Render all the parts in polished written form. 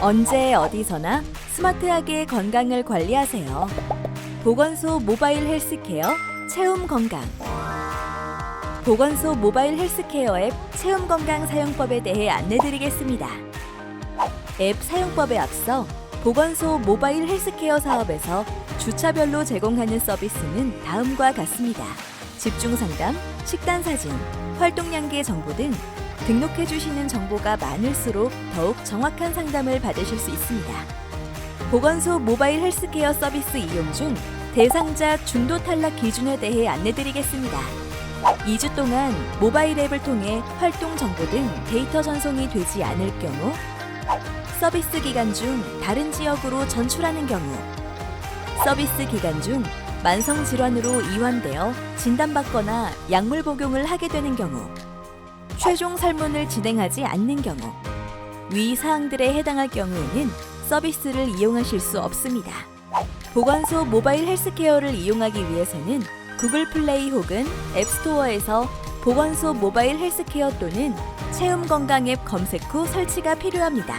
언제 어디서나 스마트하게 건강을 관리하세요. 보건소 모바일 헬스케어 체움 건강. 보건소 모바일 헬스케어 앱 체움 건강 사용법에 대해 안내드리겠습니다. 앱 사용법에 앞서 보건소 모바일 헬스케어 사업에서 주차별로 제공하는 서비스는 다음과 같습니다. 집중 상담, 식단 사진, 활동 양계 정보 등 등록해 주시는 정보가 많을수록 더욱 정확한 상담을 받으실 수 있습니다. 보건소 모바일 헬스케어 서비스 이용 중 대상자 중도 탈락 기준에 대해 안내드리겠습니다. 2주 동안 모바일 앱을 통해 활동 정보 등 데이터 전송이 되지 않을 경우, 서비스 기간 중 다른 지역으로 전출하는 경우, 서비스 기간 중 만성 질환으로 이완되어 진단받거나 약물 복용을 하게 되는 경우, 최종 설문을 진행하지 않는 경우, 위 사항들에 해당할 경우에는 서비스를 이용하실 수 없습니다. 보건소 모바일 헬스케어를 이용하기 위해서는 구글 플레이 혹은 앱스토어에서 보건소 모바일 헬스케어 또는 체움 건강 앱 검색 후 설치가 필요합니다.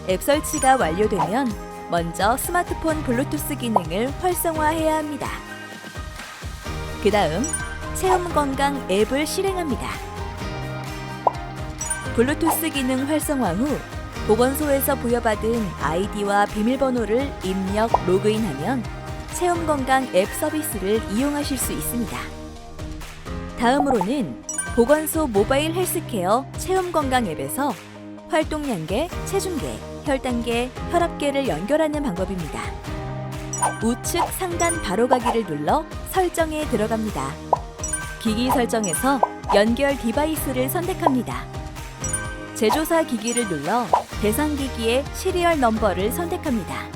앱 설치가 완료되면 먼저 스마트폰 블루투스 기능을 활성화해야 합니다. 그 다음 체움 건강 앱을 실행합니다. 블루투스 기능 활성화 후 보건소에서 부여받은 아이디와 비밀번호를 입력 로그인하면 체움 건강 앱 서비스를 이용하실 수 있습니다. 다음으로는 보건소 모바일 헬스케어 체움 건강 앱에서 활동 양계, 체중계, 혈당계, 혈압계를 연결하는 방법입니다. 우측 상단 바로가기를 눌러 설정에 들어갑니다. 기기 설정에서 연결 디바이스를 선택합니다. 제조사 기기를 눌러 대상 기기의 시리얼 넘버를 선택합니다.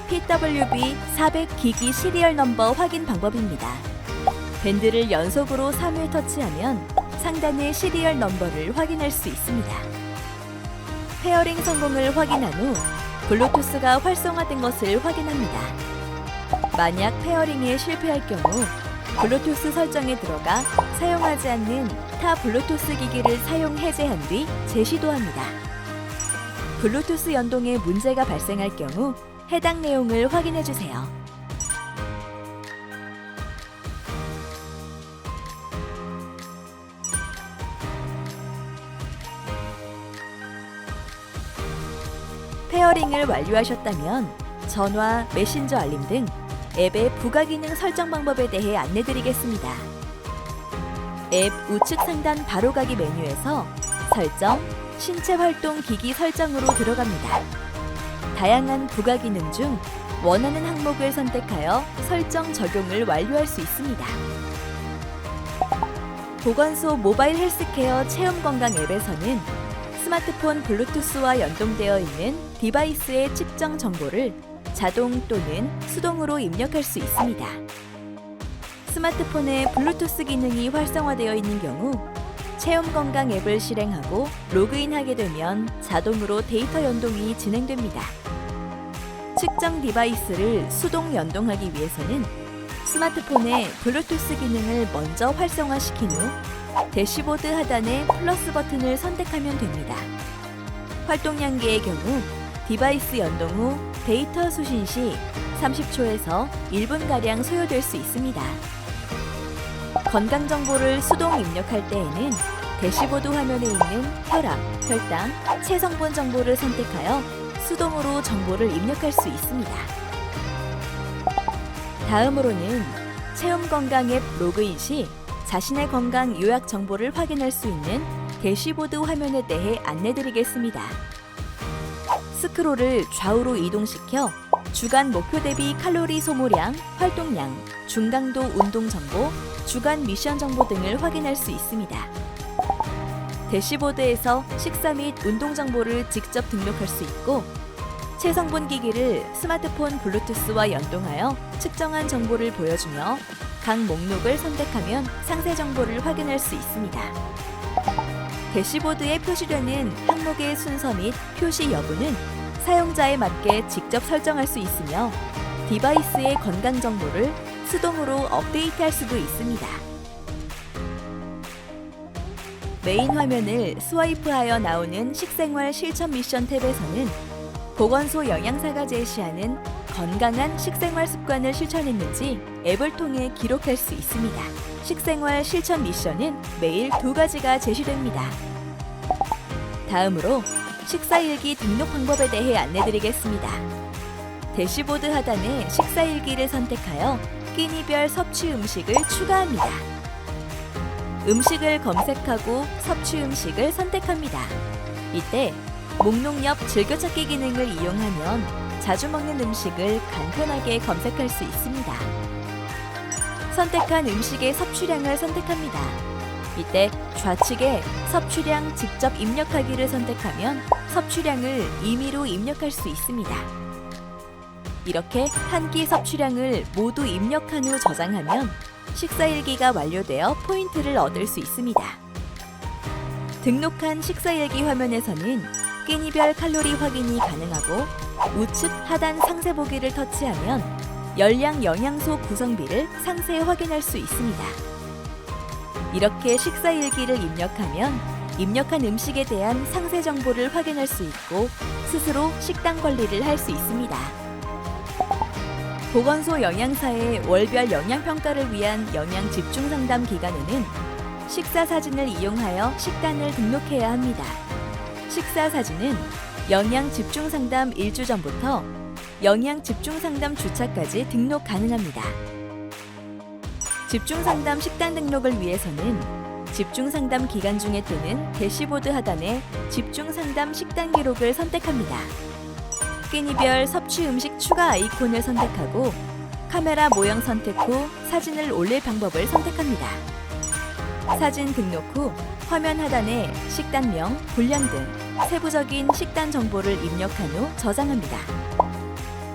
PWB 400 기기 시리얼 넘버 확인 방법입니다. 밴드를 연속으로 3회 터치하면 상단의 시리얼 넘버를 확인할 수 있습니다. 페어링 성공을 확인한 후 블루투스가 활성화된 것을 확인합니다. 만약 페어링에 실패할 경우 블루투스 설정에 들어가 사용하지 않는 타 블루투스 기기를 사용 해제한 뒤 재시도합니다. 블루투스 연동에 문제가 발생할 경우 해당 내용을 확인해 주세요. 페어링을 완료하셨다면 전화, 메신저 알림 등 앱의 부가 기능 설정 방법에 대해 안내드리겠습니다. 앱 우측 상단 바로가기 메뉴에서 설정, 신체 활동 기기 설정으로 들어갑니다. 다양한 부가 기능 중 원하는 항목을 선택하여 설정 적용을 완료할 수 있습니다. 보건소 모바일 헬스케어 체험 건강 앱에서는 스마트폰 블루투스와 연동되어 있는 디바이스의 측정 정보를 자동 또는 수동으로 입력할 수 있습니다. 스마트폰에 블루투스 기능이 활성화되어 있는 경우 체험 건강 앱을 실행하고 로그인하게 되면 자동으로 데이터 연동이 진행됩니다. 측정 디바이스를 수동 연동하기 위해서는 스마트폰에 블루투스 기능을 먼저 활성화시킨 후 대시보드 하단의 플러스 버튼을 선택하면 됩니다. 활동 양계의 경우 디바이스 연동 후 데이터 수신 시 30초에서 1분가량 소요될 수 있습니다. 건강 정보를 수동 입력할 때에는 대시보드 화면에 있는 혈압, 혈당, 체성분 정보를 선택하여 수동으로 정보를 입력할 수 있습니다. 다음으로는 체험 건강 앱 로그인 시 자신의 건강 요약 정보를 확인할 수 있는 대시보드 화면에 대해 안내드리겠습니다. 스크롤을 좌우로 이동시켜 주간 목표 대비 칼로리 소모량, 활동량, 중강도 운동 정보, 주간 미션 정보 등을 확인할 수 있습니다. 대시보드에서 식사 및 운동 정보를 직접 등록할 수 있고 체성분 기기를 스마트폰 블루투스와 연동하여 측정한 정보를 보여주며 각 목록을 선택하면 상세 정보를 확인할 수 있습니다. 대시보드에 표시되는 항목의 순서 및 표시 여부는 사용자에 맞게 직접 설정할 수 있으며 디바이스의 건강 정보를 수동으로 업데이트할 수도 있습니다. 메인 화면을 스와이프하여 나오는 식생활 실천 미션 탭에서는 보건소 영양사가 제시하는 건강한 식생활 습관을 실천했는지 앱을 통해 기록할 수 있습니다. 식생활 실천 미션은 매일 2가지가 제시됩니다. 다음으로 식사일기 등록 방법에 대해 안내드리겠습니다. 대시보드 하단에 식사일기를 선택하여 끼니별 섭취 음식을 추가합니다. 음식을 검색하고 섭취 음식을 선택합니다. 이때 목록 옆 즐겨찾기 기능을 이용하면 자주 먹는 음식을 간편하게 검색할 수 있습니다. 선택한 음식의 섭취량을 선택합니다. 이때 좌측에 섭취량 직접 입력하기를 선택하면 섭취량을 임의로 입력할 수 있습니다. 이렇게 한 끼 섭취량을 모두 입력한 후 저장하면 식사일기가 완료되어 포인트를 얻을 수 있습니다. 등록한 식사일기 화면에서는 끼니별 칼로리 확인이 가능하고 우측 하단 상세 보기를 터치하면 열량 영양소 구성비를 상세 확인할 수 있습니다. 이렇게 식사일기를 입력하면 입력한 음식에 대한 상세 정보를 확인할 수 있고 스스로 식단 관리를 할 수 있습니다. 보건소 영양사의 월별 영양평가를 위한 영양 집중 상담 기간에는 식사 사진을 이용하여 식단을 등록해야 합니다. 식사 사진은 영양 집중 상담 1주 전부터 영양 집중 상담 주차까지 등록 가능합니다. 집중 상담 식단 등록을 위해서는 집중 상담 기간 중에 뜨는 대시보드 하단에 집중 상담 식단 기록을 선택합니다. 끼니별 섭취 음식 추가 아이콘을 선택하고 카메라 모형 선택 후 사진을 올릴 방법을 선택합니다. 사진 등록 후 화면 하단에 식단명, 분량 등 세부적인 식단 정보를 입력한 후 저장합니다.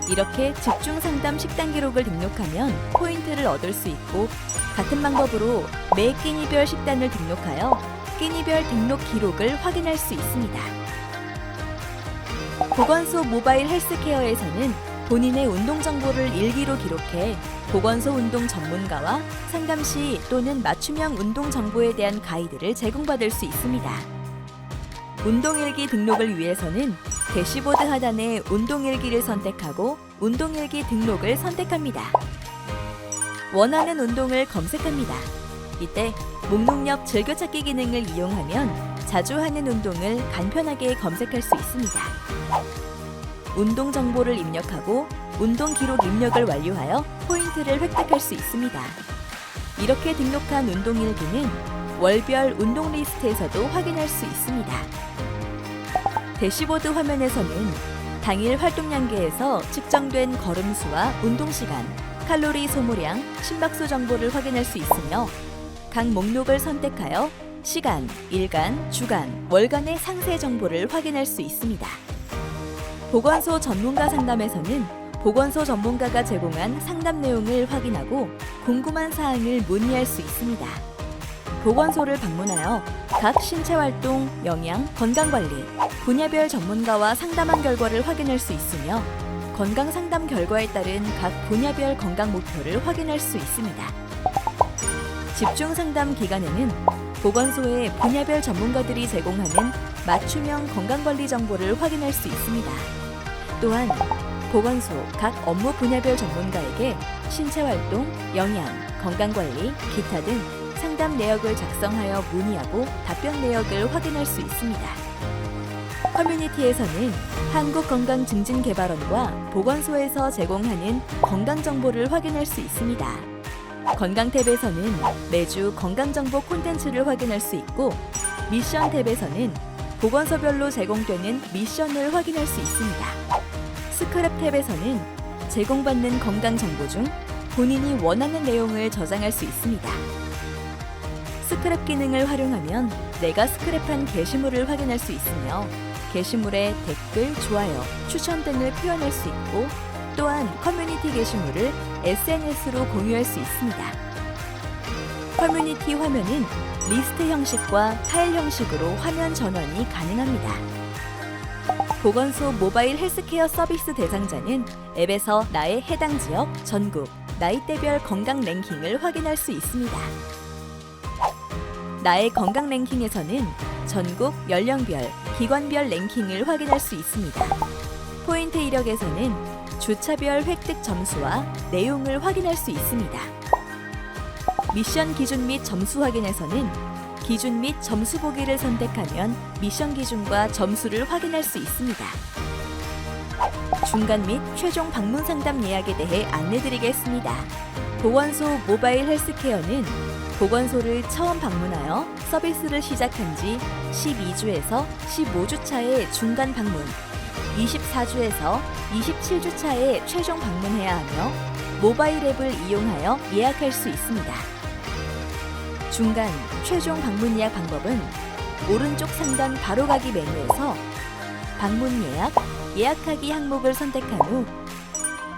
이렇게 집중 상담 식단 기록을 등록하면 포인트를 얻을 수 있고 같은 방법으로 매 끼니별 식단을 등록하여 끼니별 등록 기록을 확인할 수 있습니다. 보건소 모바일 헬스케어에서는 본인의 운동 정보를 일기로 기록해 보건소 운동 전문가와 상담 시 또는 맞춤형 운동 정보에 대한 가이드를 제공받을 수 있습니다. 운동일기 등록을 위해서는 대시보드 하단에 운동일기를 선택하고 운동일기 등록을 선택합니다. 원하는 운동을 검색합니다. 이때 목록 옆 즐겨찾기 기능을 이용하면 자주 하는 운동을 간편하게 검색할 수 있습니다. 운동 정보를 입력하고 운동 기록 입력을 완료하여 포인트를 획득할 수 있습니다. 이렇게 등록한 운동일기는 월별 운동 리스트에서도 확인할 수 있습니다. 대시보드 화면에서는 당일 활동량계에서 측정된 걸음수와 운동시간, 칼로리 소모량, 심박수 정보를 확인할 수 있으며 각 목록을 선택하여 시간, 일간, 주간, 월간의 상세 정보를 확인할 수 있습니다. 보건소 전문가 상담에서는 보건소 전문가가 제공한 상담 내용을 확인하고 궁금한 사항을 문의할 수 있습니다. 보건소를 방문하여 각 신체활동, 영양, 건강관리, 분야별 전문가와 상담한 결과를 확인할 수 있으며 건강 상담 결과에 따른 각 분야별 건강 목표를 확인할 수 있습니다. 집중 상담 기간에는 보건소의 분야별 전문가들이 제공하는 맞춤형 건강관리 정보를 확인할 수 있습니다. 또한 보건소 각 업무 분야별 전문가에게 신체활동, 영양, 건강관리, 기타 등 상담 내역을 작성하여 문의하고 답변 내역을 확인할 수 있습니다. 커뮤니티에서는 한국건강증진개발원과 보건소에서 제공하는 건강정보를 확인할 수 있습니다. 건강 탭에서는 매주 건강정보 콘텐츠를 확인할 수 있고 미션 탭에서는 보건소별로 제공되는 미션을 확인할 수 있습니다. 스크랩 탭에서는 제공받는 건강정보 중 본인이 원하는 내용을 저장할 수 있습니다. 스크랩 기능을 활용하면 내가 스크랩한 게시물을 확인할 수 있으며 게시물에 댓글, 좋아요, 추천 등을 표현할 수 있고 또한 커뮤니티 게시물을 SNS로 공유할 수 있습니다. 커뮤니티 화면은 리스트 형식과 파일 형식으로 화면 전환이 가능합니다. 보건소 모바일 헬스케어 서비스 대상자는 앱에서 나의 해당 지역, 전국, 나이대별 건강 랭킹을 확인할 수 있습니다. 나의 건강 랭킹에서는 전국 연령별, 기관별 랭킹을 확인할 수 있습니다. 포인트 이력에서는 주차별 획득 점수와 내용을 확인할 수 있습니다. 미션 기준 및 점수 확인에서는 기준 및 점수 보기를 선택하면 미션 기준과 점수를 확인할 수 있습니다. 중간 및 최종 방문 상담 예약에 대해 안내드리겠습니다. 보건소 모바일 헬스케어는 보건소를 처음 방문하여 서비스를 시작한 지 12주에서 15주 차의 중간 방문, 24주에서 27주 차에 최종 방문해야 하며 모바일 앱을 이용하여 예약할 수 있습니다. 중간, 최종 방문 예약 방법은 오른쪽 상단 바로가기 메뉴에서 방문 예약, 예약하기 항목을 선택한 후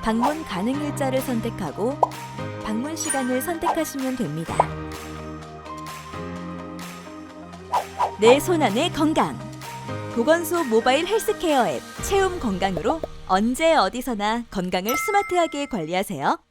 방문 가능 일자를 선택하고 방문 시간을 선택하시면 됩니다. 내 손안의 건강. 보건소 모바일 헬스케어 앱 체움 건강으로 언제 어디서나 건강을 스마트하게 관리하세요.